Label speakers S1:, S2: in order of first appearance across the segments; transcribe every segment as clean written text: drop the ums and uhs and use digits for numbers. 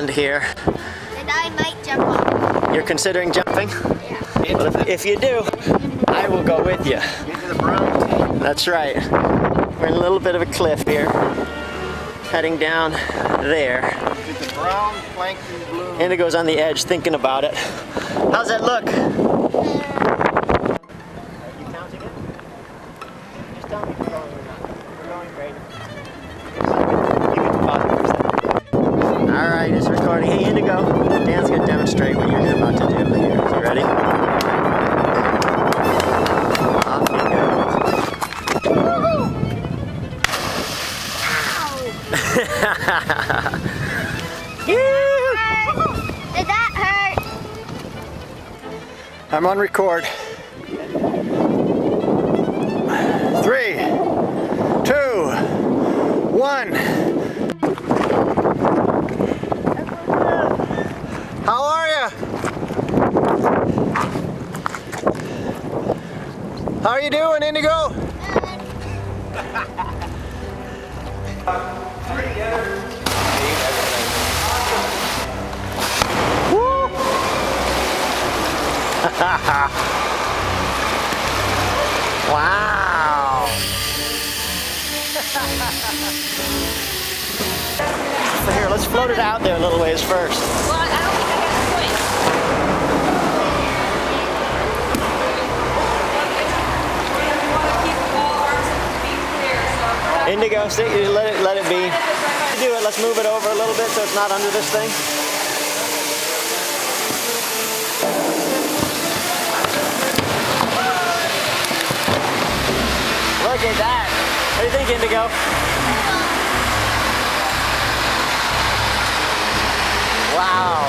S1: pond here.
S2: And I might jump off.
S1: You're considering jumping?
S2: Yeah.
S1: Well, if you do, I will go with you.
S3: Into the brown.
S1: That's right. We're in a little bit of a cliff here. Heading down there.
S3: Get the brown plankton blue.
S1: Indigo's on the edge thinking about it. How's that look? Are you counting it? Just tell me if you're going or not. We're going great. You can pause it for a second. Alright, it's recording. Hey Indigo, Dan's going to demonstrate what you're about to do here. You ready? Off you go.
S2: Did that hurt?
S1: I'm on record. 3, 2, 1. How are you? How are you doing, Indigo? Woo! Wow! So here, let's float it out there a little ways first.
S2: Well, I don't think I got a point.
S1: Indigo, let it be. Do it. Let's move it over a little bit so it's not under this thing. Look at that. What do you think, Indigo? Wow.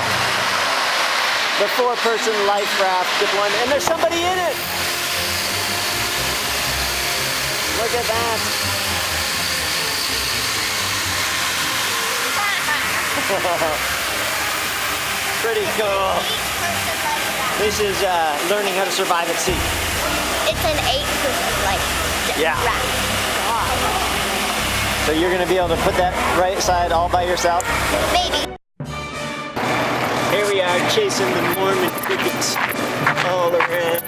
S1: The 4-person life raft deployment. And there's somebody in it. Look at that. Pretty cool. This is learning how to survive at sea.
S2: It's an 8-person life.
S1: Yeah.
S2: Raft.
S1: So you're going to be able to put that right side all by yourself?
S2: Maybe.
S1: Here we are chasing the Mormon crickets all around.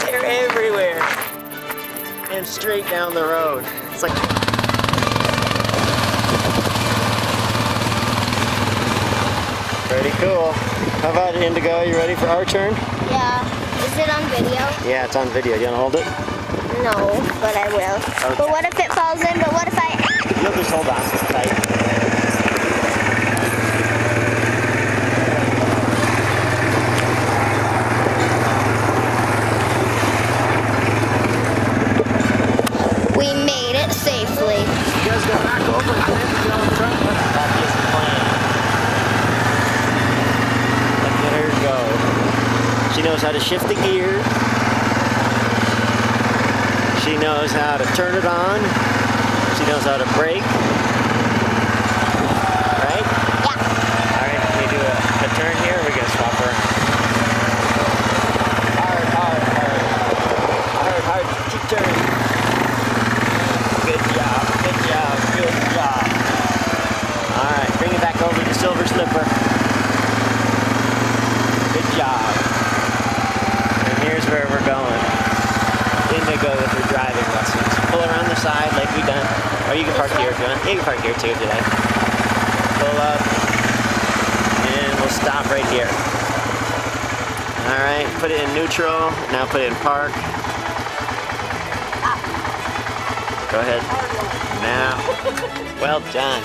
S1: They're everywhere. And straight down the road. It's like... Pretty cool. How about it, Indigo? You ready for our turn?
S2: Yeah. Is it on video?
S1: Yeah, it's on video. You want to hold it?
S2: No, but I will.
S1: Okay.
S2: But what if it falls in? But what if I...
S1: You'll just hold on tight.
S2: We made it safely.
S1: You guys go back over and get on the front. That is the plan. Look at her go. She knows how to shift the gear. She knows how to turn it on. She knows how to brake. Right?
S2: Yeah.
S1: Alright, can we do a turn here? We're going to swap her. Hard, hard, hard. Hard, hard. Keep turning. Good job, good job, good job. Alright, bring it back over to Silver Slipper. Good job. And here's where we're going. Indigo with her driving lessons. Pull around the side like we done. Or you can park here if you want. You can park here too if you like. Pull up. And we'll stop right here. Alright, put it in neutral. Now put it in park. Go ahead. Now. Well done.